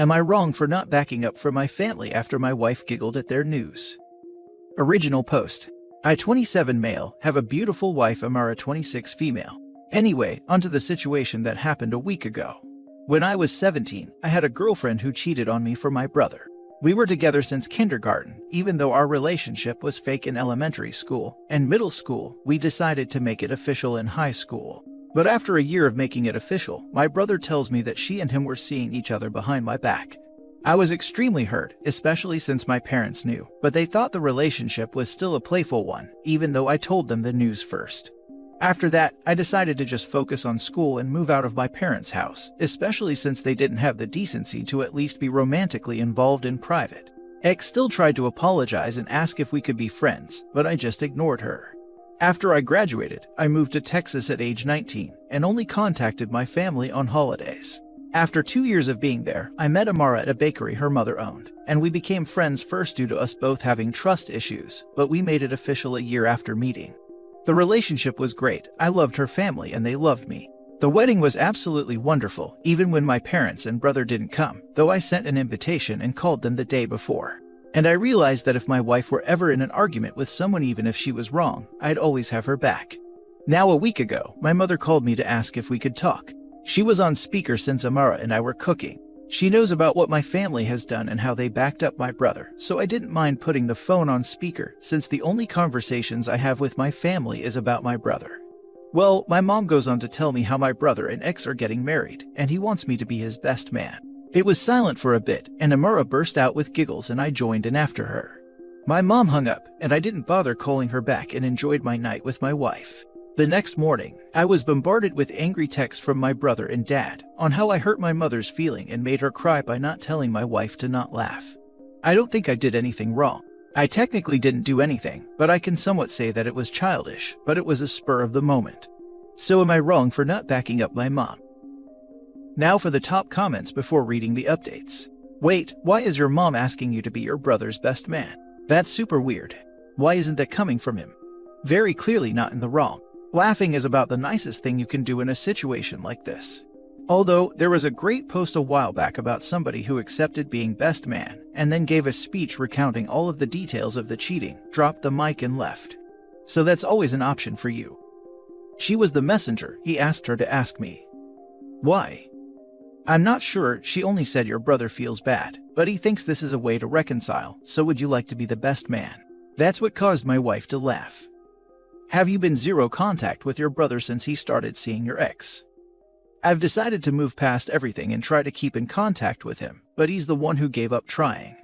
Am I wrong for not backing up for my family after my wife giggled at their news? Original post. I 27 male, have a beautiful wife Amara 26 female. Anyway, onto the situation that happened a week ago. When I was 17, I had a girlfriend who cheated on me for my brother. We were together since kindergarten, even though our relationship was fake in elementary school and middle school. We decided to make it official in high school. But after a year of making it official, my brother tells me that she and him were seeing each other behind my back. I was extremely hurt, especially since my parents knew, but they thought the relationship was still a playful one, even though I told them the news first. After that, I decided to just focus on school and move out of my parents' house, especially since they didn't have the decency to at least be romantically involved in private. X still tried to apologize and ask if we could be friends, but I just ignored her. After I graduated, I moved to Texas at age 19 and only contacted my family on holidays. After 2 years of being there, I met Amara at a bakery her mother owned, and we became friends first due to us both having trust issues, but we made it official a year after meeting. The relationship was great. I loved her family and they loved me. The wedding was absolutely wonderful, even when my parents and brother didn't come, though I sent an invitation and called them the day before. And I realized that if my wife were ever in an argument with someone, even if she was wrong, I'd always have her back. Now a week ago, my mother called me to ask if we could talk. She was on speaker since Amara and I were cooking. She knows about what my family has done and how they backed up my brother, so I didn't mind putting the phone on speaker since the only conversations I have with my family is about my brother. Well, my mom goes on to tell me how my brother and ex are getting married, and he wants me to be his best man. It was silent for a bit, and Amara burst out with giggles and I joined in after her. My mom hung up, and I didn't bother calling her back and enjoyed my night with my wife. The next morning, I was bombarded with angry texts from my brother and dad on how I hurt my mother's feeling and made her cry by not telling my wife to not laugh. I don't think I did anything wrong. I technically didn't do anything, but I can somewhat say that it was childish, but it was a spur of the moment. So am I wrong for not backing up my mom? Now for the top comments before reading the updates. Wait, why is your mom asking you to be your brother's best man? That's super weird. Why isn't that coming from him? Very clearly not in the wrong. Laughing is about the nicest thing you can do in a situation like this. Although, there was a great post a while back about somebody who accepted being best man and then gave a speech recounting all of the details of the cheating, dropped the mic and left. So that's always an option for you. She was the messenger, he asked her to ask me. Why? I'm not sure, she only said your brother feels bad, but he thinks this is a way to reconcile, so would you like to be the best man? That's what caused my wife to laugh. Have you been zero contact with your brother since he started seeing your ex? I've decided to move past everything and try to keep in contact with him, but he's the one who gave up trying.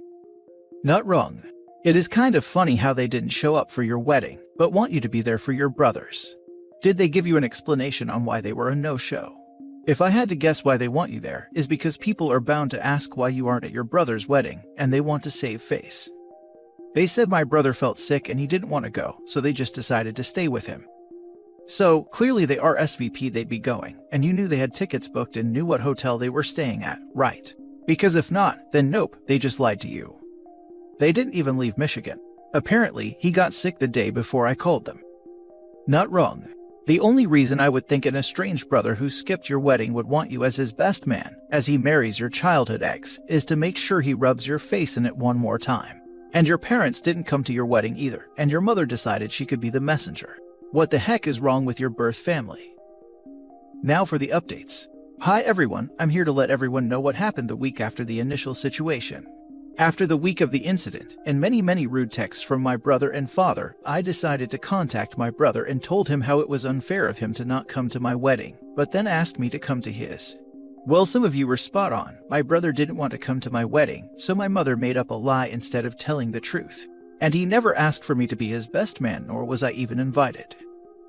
Not wrong. It is kind of funny how they didn't show up for your wedding, but want you to be there for your brothers. Did they give you an explanation on why they were a no-show? If I had to guess why they want you there, is because people are bound to ask why you aren't at your brother's wedding, and they want to save face. They said my brother felt sick and he didn't want to go, so they just decided to stay with him. So, clearly they are SVP they'd be going, and you knew they had tickets booked and knew what hotel they were staying at, right? Because if not, then nope, they just lied to you. They didn't even leave Michigan. Apparently, he got sick the day before I called them. Not wrong. The only reason I would think an estranged brother who skipped your wedding would want you as his best man, as he marries your childhood ex, is to make sure he rubs your face in it one more time. And your parents didn't come to your wedding either, and your mother decided she could be the messenger. What the heck is wrong with your birth family? Now for the updates. Hi everyone, I'm here to let everyone know what happened the week after the initial situation. After the week of the incident, and many rude texts from my brother and father, I decided to contact my brother and told him how it was unfair of him to not come to my wedding, but then asked me to come to his. Well, some of you were spot on. My brother didn't want to come to my wedding, so my mother made up a lie instead of telling the truth. And he never asked for me to be his best man, nor was I even invited.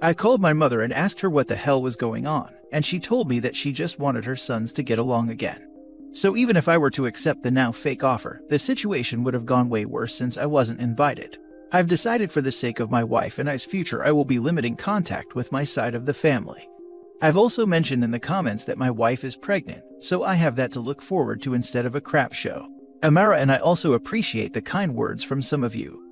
I called my mother and asked her what the hell was going on, and she told me that she just wanted her sons to get along again. So even if I were to accept the now fake offer, the situation would have gone way worse since I wasn't invited. I've decided for the sake of my wife and I's future I will be limiting contact with my side of the family. I've also mentioned in the comments that my wife is pregnant, so I have that to look forward to instead of a crap show. Amara and I also appreciate the kind words from some of you.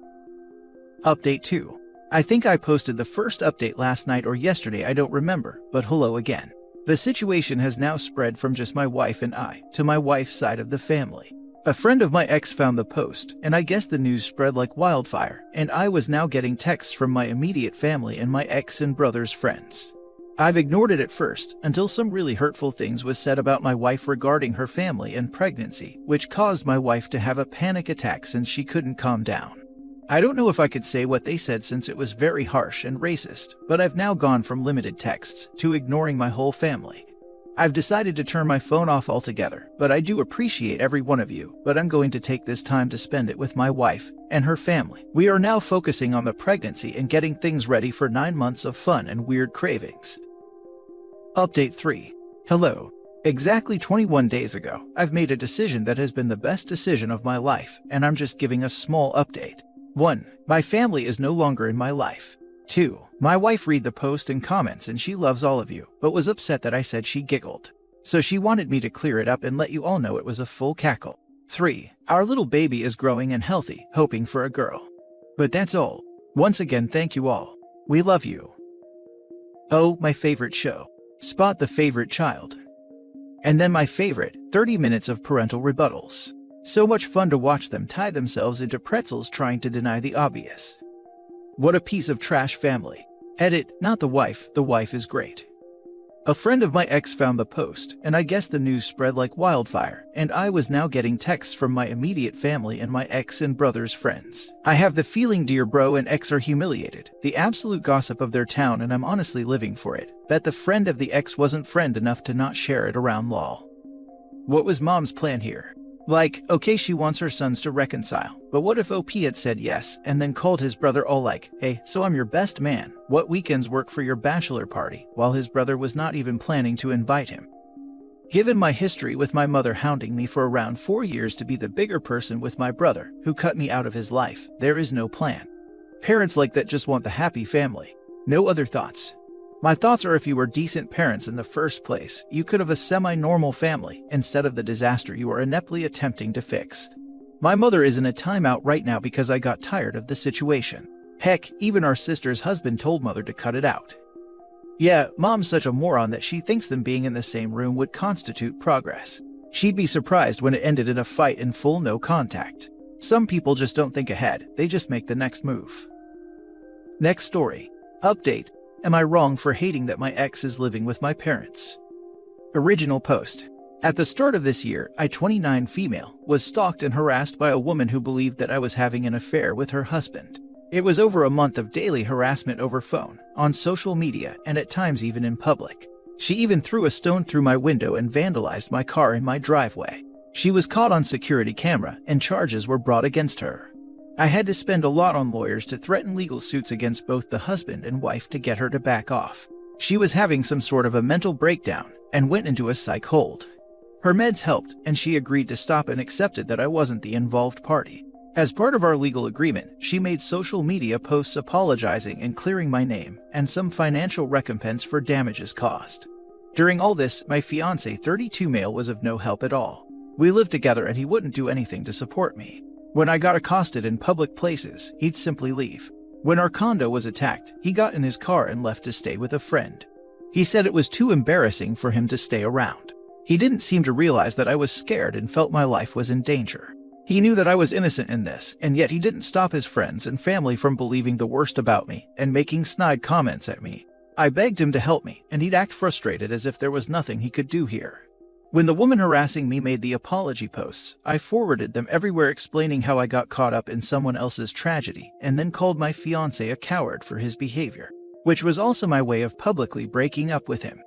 Update 2. I think I posted the first update last night or yesterday, I don't remember, but hello again. The situation has now spread from just my wife and I to my wife's side of the family. A friend of my ex found the post, and I guess the news spread like wildfire, and I was now getting texts from my immediate family and my ex and brother's friends. I've ignored it at first, until some really hurtful things was said about my wife regarding her family and pregnancy, which caused my wife to have a panic attack since she couldn't calm down. I don't know if I could say what they said since it was very harsh and racist, but I've now gone from limited texts to ignoring my whole family. I've decided to turn my phone off altogether, but I do appreciate every one of you, but I'm going to take this time to spend it with my wife and her family. We are now focusing on the pregnancy and getting things ready for 9 months of fun and weird cravings. Update 3. Hello. Exactly 21 days ago, I've made a decision that has been the best decision of my life, and I'm just giving a small update. 1. My family is no longer in my life. 2. My wife read the post and comments and she loves all of you, but was upset that I said she giggled. So she wanted me to clear it up and let you all know it was a full cackle. 3. Our little baby is growing and healthy, hoping for a girl. But that's all. Once again, thank you all. We love you. Oh, my favorite show. Spot the favorite child. And then my favorite, 30 minutes of parental rebuttals. So much fun to watch them tie themselves into pretzels trying to deny the obvious. What a piece of trash family. Edit, not the wife is great. A friend of my ex found the post, and I guess the news spread like wildfire, and I was now getting texts from my immediate family and my ex and brother's friends. I have the feeling dear bro and ex are humiliated, the absolute gossip of their town, and I'm honestly living for it. Bet the friend of the ex wasn't friend enough to not share it around lol. What was mom's plan here? Like, okay, she wants her sons to reconcile, but what if OP had said yes and then called his brother all like, hey, so I'm your best man, what weekends work for your bachelor party, while his brother was not even planning to invite him? Given my history with my mother hounding me for around 4 years to be the bigger person with my brother, who cut me out of his life, there is no plan. Parents like that just want the happy family. No other thoughts. My thoughts are if you were decent parents in the first place, you could have a semi-normal family instead of the disaster you are ineptly attempting to fix. My mother is in a timeout right now because I got tired of the situation. Heck, even our sister's husband told mother to cut it out. Yeah, mom's such a moron that she thinks them being in the same room would constitute progress. She'd be surprised when it ended in a fight in full no contact. Some people just don't think ahead, they just make the next move. Next story. Update. Am I wrong for hating that my ex is living with my parents? Original post. At the start of this year, I, 29 female, was stalked and harassed by a woman who believed that I was having an affair with her husband. It was over a month of daily harassment over phone, on social media, and at times even in public. She even threw a stone through my window and vandalized my car in my driveway. She was caught on security camera and charges were brought against her. I had to spend a lot on lawyers to threaten legal suits against both the husband and wife to get her to back off. She was having some sort of a mental breakdown and went into a psych hold. Her meds helped, and she agreed to stop and accepted that I wasn't the involved party. As part of our legal agreement, she made social media posts apologizing and clearing my name, and some financial recompense for damages caused. During all this, my fiancé, 32 male, was of no help at all. We lived together and he wouldn't do anything to support me. When I got accosted in public places, he'd simply leave. When our condo was attacked, he got in his car and left to stay with a friend. He said it was too embarrassing for him to stay around. He didn't seem to realize that I was scared and felt my life was in danger. He knew that I was innocent in this, and yet he didn't stop his friends and family from believing the worst about me and making snide comments at me. I begged him to help me, and he'd act frustrated as if there was nothing he could do here. When the woman harassing me made the apology posts, I forwarded them everywhere explaining how I got caught up in someone else's tragedy and then called my fiancé a coward for his behavior, which was also my way of publicly breaking up with him.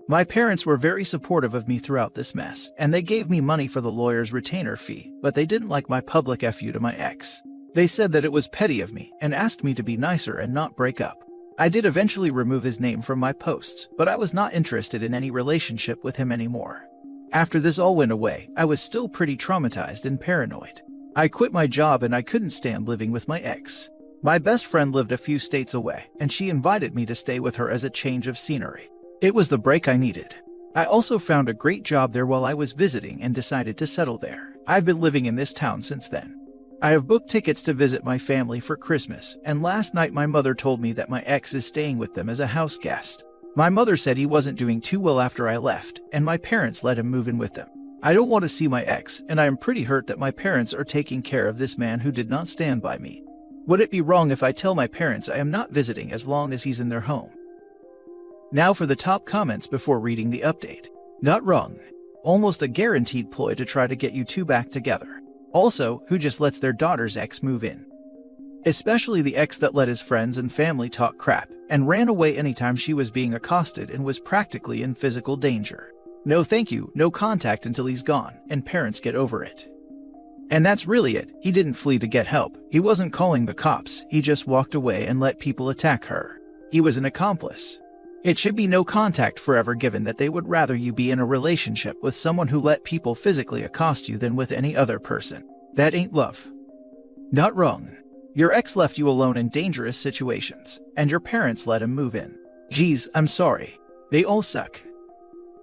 My parents were very supportive of me throughout this mess, and they gave me money for the lawyer's retainer fee, but they didn't like my public FU to my ex. They said that it was petty of me and asked me to be nicer and not break up. I did eventually remove his name from my posts, but I was not interested in any relationship with him anymore. After this all went away, I was still pretty traumatized and paranoid. I quit my job and I couldn't stand living with my ex. My best friend lived a few states away, and she invited me to stay with her as a change of scenery. It was the break I needed. I also found a great job there while I was visiting and decided to settle there. I've been living in this town since then. I have booked tickets to visit my family for Christmas, and last night my mother told me that my ex is staying with them as a house guest. My mother said he wasn't doing too well after I left, and my parents let him move in with them. I don't want to see my ex, and I am pretty hurt that my parents are taking care of this man who did not stand by me. Would it be wrong if I tell my parents I am not visiting as long as he's in their home? Now for the top comments before reading the update. Not wrong. Almost a guaranteed ploy to try to get you two back together. Also, who just lets their daughter's ex move in? Especially the ex that let his friends and family talk crap and ran away anytime she was being accosted and was practically in physical danger. No thank you, no contact until he's gone, and parents get over it. And that's really it. He didn't flee to get help. He wasn't calling the cops. He just walked away and let people attack her. He was an accomplice. It should be no contact forever, given that they would rather you be in a relationship with someone who let people physically accost you than with any other person. That ain't love. Not wrong. Your ex left you alone in dangerous situations, and your parents let him move in. Geez, I'm sorry. They all suck.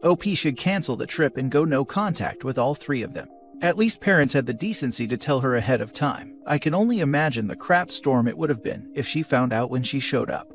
OP should cancel the trip and go no contact with all three of them. At least parents had the decency to tell her ahead of time. I can only imagine the crap storm it would have been if she found out when she showed up.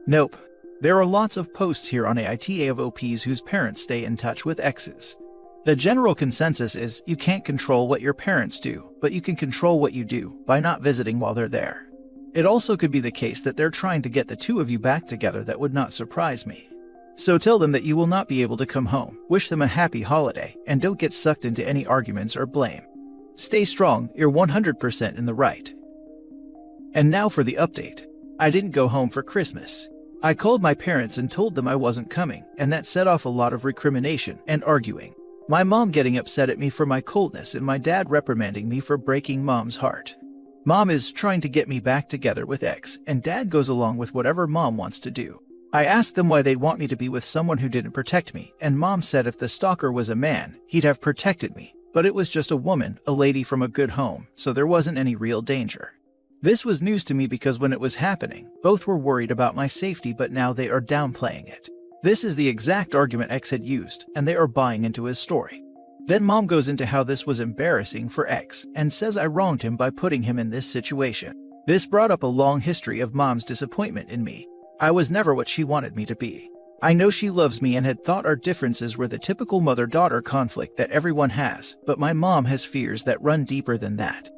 Nope. There are lots of posts here on AITA of OPs whose parents stay in touch with exes. The general consensus is you can't control what your parents do, but you can control what you do by not visiting while they're there. It also could be the case that they're trying to get the two of you back together. That would not surprise me. So tell them that you will not be able to come home, wish them a happy holiday, and don't get sucked into any arguments or blame. Stay strong, you're 100% in the right. And now for the update. I didn't go home for Christmas. I called my parents and told them I wasn't coming, and that set off a lot of recrimination and arguing. My mom getting upset at me for my coldness and my dad reprimanding me for breaking mom's heart. Mom is trying to get me back together with ex, and dad goes along with whatever mom wants to do. I asked them why they'd want me to be with someone who didn't protect me, and mom said if the stalker was a man, he'd have protected me. But it was just a woman, a lady from a good home, so there wasn't any real danger. This was news to me because when it was happening, both were worried about my safety, but now they are downplaying it. This is the exact argument X had used, and they are buying into his story. Then mom goes into how this was embarrassing for X, and says I wronged him by putting him in this situation. This brought up a long history of mom's disappointment in me. I was never what she wanted me to be. I know she loves me and had thought our differences were the typical mother-daughter conflict that everyone has, but my mom has fears that run deeper than that.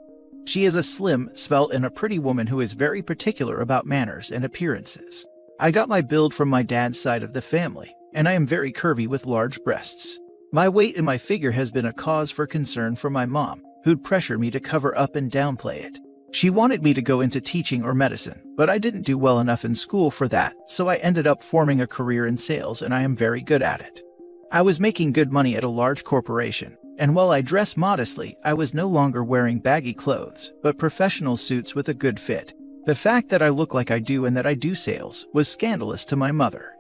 She is a slim, svelte, and a pretty woman who is very particular about manners and appearances. I got my build from my dad's side of the family, and I am very curvy with large breasts. My weight and my figure has been a cause for concern for my mom, who'd pressure me to cover up and downplay it. She wanted me to go into teaching or medicine, but I didn't do well enough in school for that, so I ended up forming a career in sales, and I am very good at it. I was making good money at a large corporation, and while I dress modestly, I was no longer wearing baggy clothes, but professional suits with a good fit. The fact that I look like I do and that I do sales was scandalous to my mother.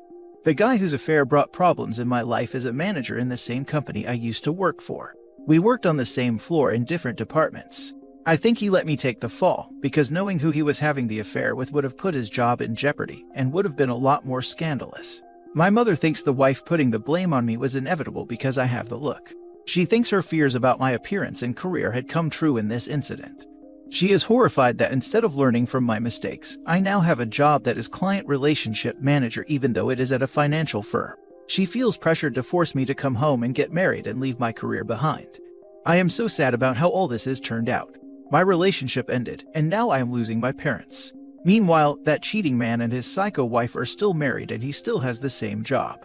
The guy whose affair brought problems in my life is a manager in the same company I used to work for. We worked on the same floor in different departments. I think he let me take the fall, because knowing who he was having the affair with would have put his job in jeopardy and would have been a lot more scandalous. My mother thinks the wife putting the blame on me was inevitable because I have the look. She thinks her fears about my appearance and career had come true in this incident. She is horrified that instead of learning from my mistakes, I now have a job that is client relationship manager even though it is at a financial firm. She feels pressured to force me to come home and get married and leave my career behind. I am so sad about how all this has turned out. My relationship ended, and now I am losing my parents. Meanwhile, that cheating man and his psycho wife are still married and he still has the same job.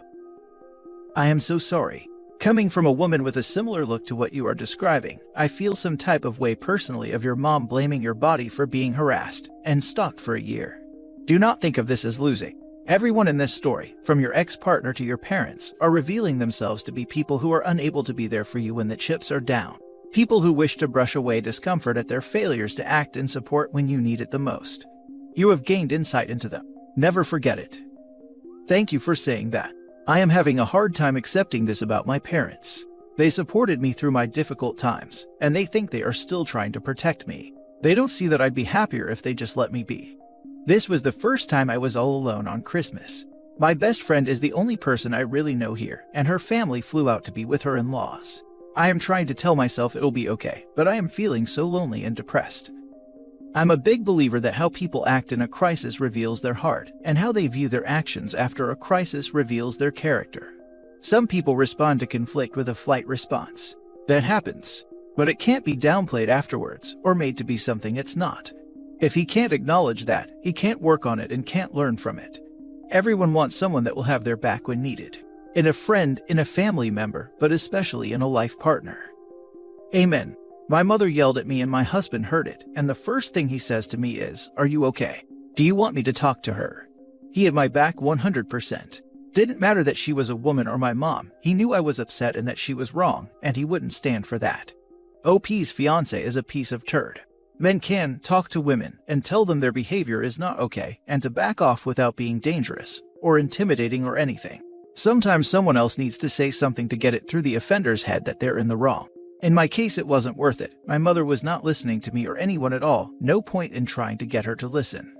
I am so sorry. Coming from a woman with a similar look to what you are describing, I feel some type of way personally of your mom blaming your body for being harassed and stalked for a year. Do not think of this as losing. Everyone in this story, from your ex-partner to your parents, are revealing themselves to be people who are unable to be there for you when the chips are down. People who wish to brush away discomfort at their failures to act in support when you need it the most. You have gained insight into them. Never forget it. Thank you for saying that. I am having a hard time accepting this about my parents. They supported me through my difficult times, and they think they are still trying to protect me. They don't see that I'd be happier if they just let me be. This was the first time I was all alone on Christmas. My best friend is the only person I really know here, and her family flew out to be with her in-laws. I am trying to tell myself it'll be okay, but I am feeling so lonely and depressed. I'm a big believer that how people act in a crisis reveals their heart, and how they view their actions after a crisis reveals their character. Some people respond to conflict with a flight response. That happens, but it can't be downplayed afterwards or made to be something it's not. If he can't acknowledge that, he can't work on it and can't learn from it. Everyone wants someone that will have their back when needed. In a friend, in a family member, but especially in a life partner. Amen. My mother yelled at me and my husband heard it, and the first thing he says to me is, "Are you okay? Do you want me to talk to her?" He had my back 100%. Didn't matter that she was a woman or my mom, he knew I was upset and that she was wrong, and he wouldn't stand for that. OP's fiance is a piece of turd. Men can talk to women and tell them their behavior is not okay and to back off without being dangerous or intimidating or anything. Sometimes someone else needs to say something to get it through the offender's head that they're in the wrong. In my case, it wasn't worth it. My mother was not listening to me or anyone at all. No point in trying to get her to listen.